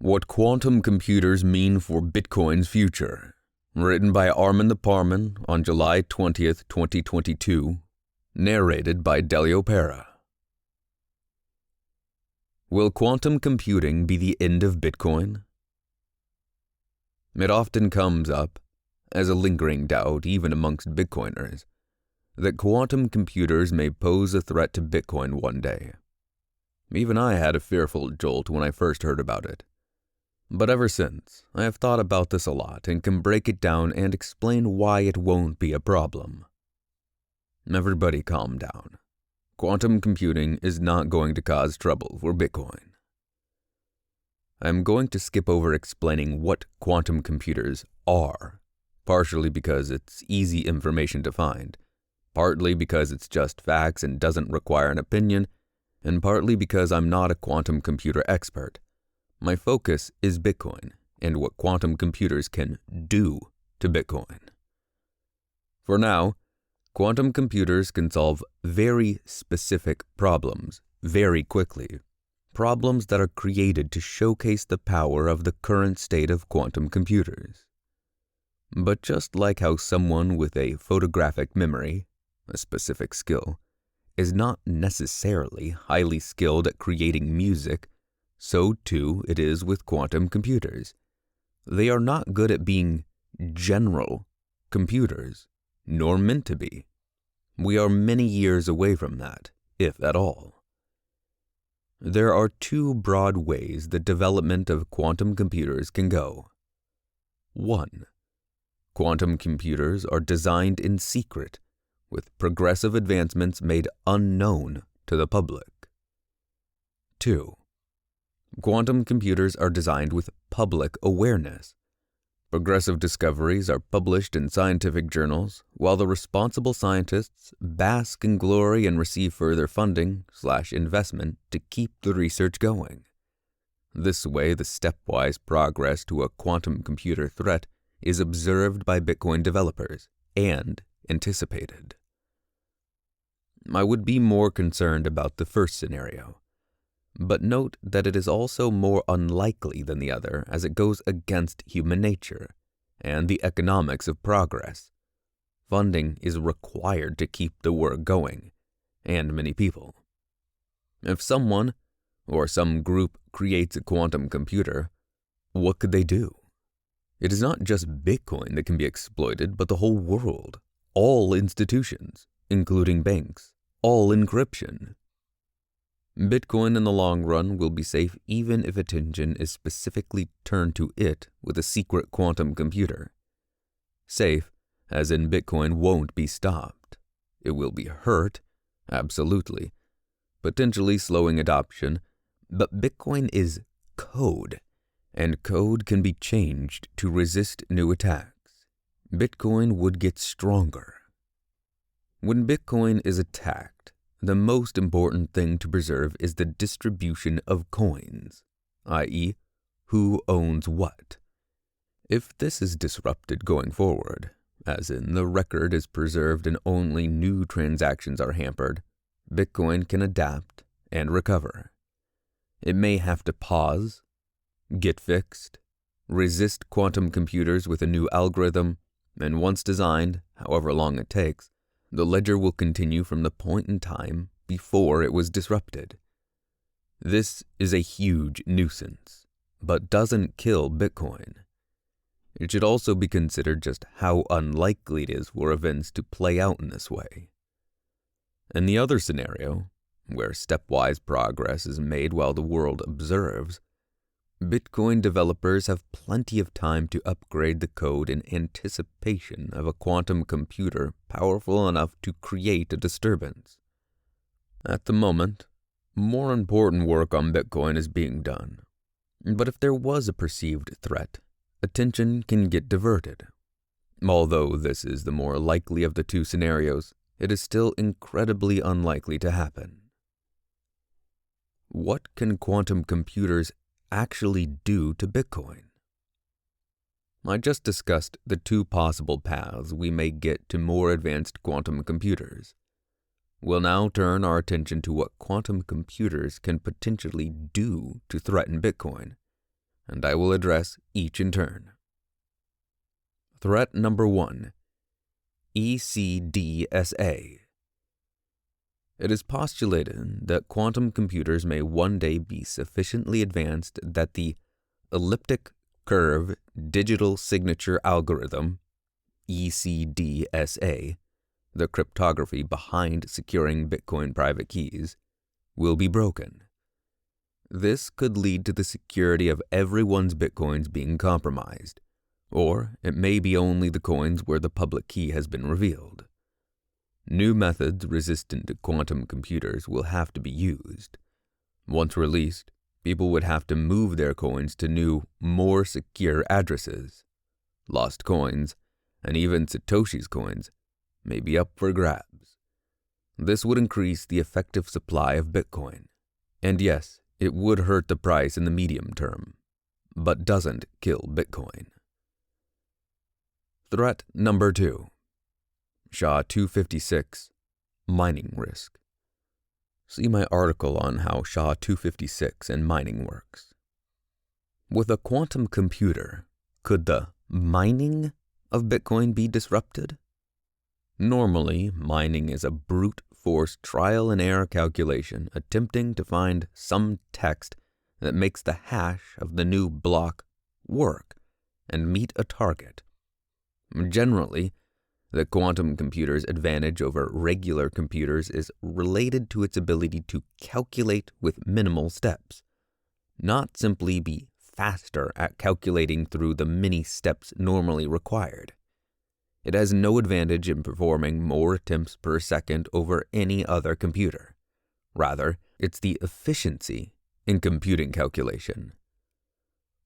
What Quantum Computers Mean for Bitcoin's Future. Written by Armin the Parman on July 20th, 2022. Narrated by Delio Pera. Will quantum computing be the end of Bitcoin? It often comes up, as a lingering doubt even amongst Bitcoiners, that quantum computers may pose a threat to Bitcoin one day. Even I had a fearful jolt when I first heard about it. But ever since, I have thought about this a lot and can break it down and explain why it won't be a problem. Everybody calm down. Quantum computing is not going to cause trouble for Bitcoin. I'm going to skip over explaining what quantum computers are, partially because it's easy information to find, partly because it's just facts and doesn't require an opinion, and partly because I'm not a quantum computer expert. My focus is Bitcoin and what quantum computers can do to Bitcoin. For now, quantum computers can solve very specific problems very quickly, problems that are created to showcase the power of the current state of quantum computers. But just like how someone with a photographic memory, a specific skill, is not necessarily highly skilled at creating music, so too it is with quantum computers. They are not good at being general computers, nor meant to be. We are many years away from that, if at all. There are two broad ways the development of quantum computers can go. 1. Quantum computers are designed in secret, with progressive advancements made unknown to the public. 2. Quantum computers are designed with public awareness. Progressive discoveries are published in scientific journals, while the responsible scientists bask in glory and receive further funding/investment to keep the research going. This way, the stepwise progress to a quantum computer threat is observed by Bitcoin developers and anticipated. I would be more concerned about the first scenario, but note that it is also more unlikely than the other as it goes against human nature and the economics of progress. Funding is required to keep the work going, and many people. If someone or some group creates a quantum computer, what could they do? It is not just Bitcoin that can be exploited, but the whole world, all institutions, including banks, all encryption. Bitcoin in the long run will be safe even if attention is specifically turned to it with a secret quantum computer. Safe, as in Bitcoin won't be stopped. It will be hurt, absolutely, potentially slowing adoption, but Bitcoin is code, and code can be changed to resist new attacks. Bitcoin would get stronger. When Bitcoin is attacked, the most important thing to preserve is the distribution of coins, i.e., who owns what. If this is disrupted going forward, as in the record is preserved and only new transactions are hampered, Bitcoin can adapt and recover. It may have to pause, get fixed, resist quantum computers with a new algorithm, and once designed, however long it takes, the ledger will continue from the point in time before it was disrupted. This is a huge nuisance, but doesn't kill Bitcoin. It should also be considered just how unlikely it is for events to play out in this way. In the other scenario, where stepwise progress is made while the world observes, Bitcoin developers have plenty of time to upgrade the code in anticipation of a quantum computer powerful enough to create a disturbance. At the moment, more important work on Bitcoin is being done. But if there was a perceived threat, attention can get diverted. Although this is the more likely of the two scenarios, it is still incredibly unlikely to happen. What can quantum computers actually do to Bitcoin? I just discussed the two possible paths we may get to more advanced quantum computers. We'll now turn our attention to what quantum computers can potentially do to threaten Bitcoin, and I will address each in turn. Threat number 1, ECDSA. It is postulated that quantum computers may one day be sufficiently advanced that the elliptic curve digital signature algorithm, ECDSA, the cryptography behind securing Bitcoin private keys, will be broken. This could lead to the security of everyone's Bitcoins being compromised, or it may be only the coins where the public key has been revealed. New methods resistant to quantum computers will have to be used. Once released, people would have to move their coins to new, more secure addresses. Lost coins, and even Satoshi's coins, may be up for grabs. This would increase the effective supply of Bitcoin. And yes, it would hurt the price in the medium term, but doesn't kill Bitcoin. Threat number 2, SHA-256, mining risk. See my article on how SHA-256 and mining works. With a quantum computer, could the mining of Bitcoin be disrupted? Normally, mining is a brute force trial and error calculation attempting to find some text that makes the hash of the new block work and meet a target. Generally, the quantum computer's advantage over regular computers is related to its ability to calculate with minimal steps, not simply be faster at calculating through the many steps normally required. It has no advantage in performing more attempts per second over any other computer. Rather, it's the efficiency in computing calculation.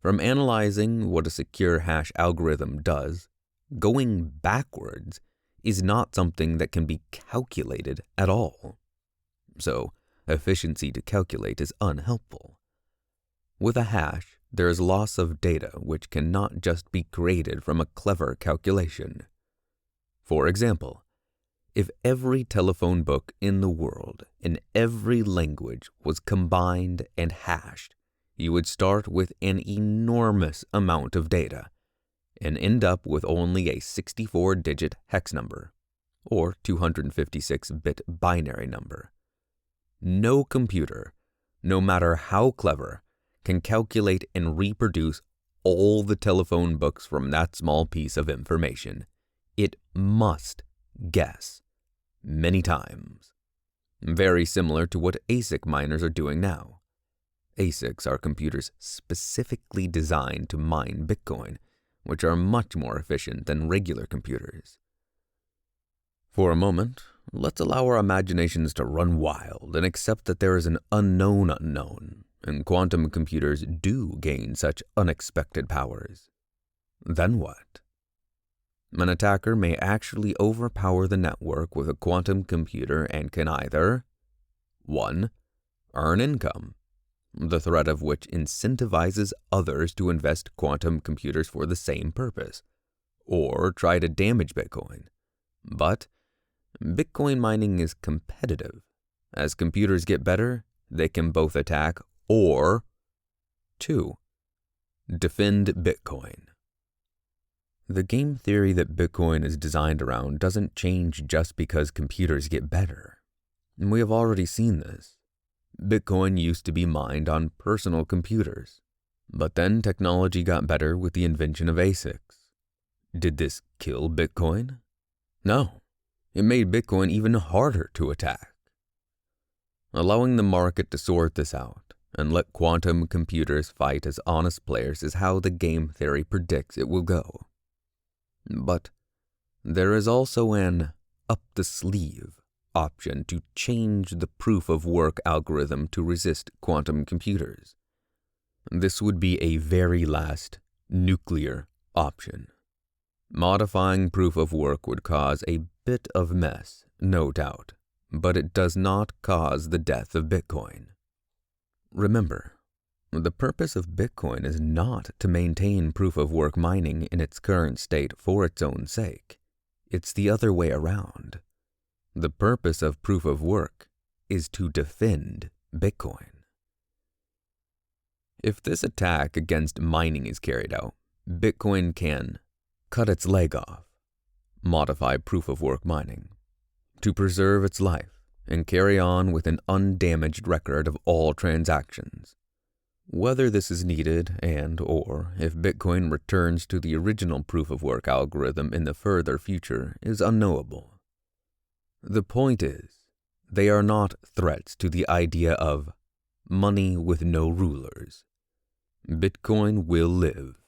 From analyzing what a secure hash algorithm does, going backwards is not something that can be calculated at all. So, efficiency to calculate is unhelpful. With a hash, there is loss of data which cannot just be created from a clever calculation. For example, if every telephone book in the world in every language was combined and hashed, you would start with an enormous amount of data and end up with only a 64-digit hex number, or 256-bit binary number. No computer, no matter how clever, can calculate and reproduce all the telephone books from that small piece of information. It must guess many times. Very similar to what ASIC miners are doing now. ASICs are computers specifically designed to mine Bitcoin, which are much more efficient than regular computers. For a moment, let's allow our imaginations to run wild and accept that there is an unknown unknown, and quantum computers do gain such unexpected powers. Then what? An attacker may actually overpower the network with a quantum computer and can either 1. Earn income, the threat of which incentivizes others to invest quantum computers for the same purpose, or try to damage Bitcoin. But Bitcoin mining is competitive. As computers get better, they can both attack or 2. Defend Bitcoin. The game theory that Bitcoin is designed around doesn't change just because computers get better. We have already seen this. Bitcoin used to be mined on personal computers, but then technology got better with the invention of ASICs. Did this kill Bitcoin? No. It made Bitcoin even harder to attack. Allowing the market to sort this out and let quantum computers fight as honest players is how the game theory predicts it will go. But there is also an up-the-sleeve option to change the proof-of-work algorithm to resist quantum computers. This would be a very last nuclear option. Modifying proof-of-work would cause a bit of mess, no doubt, but it does not cause the death of Bitcoin. Remember, the purpose of Bitcoin is not to maintain proof-of-work mining in its current state for its own sake. It's the other way around. The purpose of proof-of-work is to defend Bitcoin. If this attack against mining is carried out, Bitcoin can cut its leg off, modify proof-of-work mining, to preserve its life and carry on with an undamaged record of all transactions. Whether this is needed or if Bitcoin returns to the original proof-of-work algorithm in the further future is unknowable. The point is, they are not threats to the idea of money with no rulers. Bitcoin will live.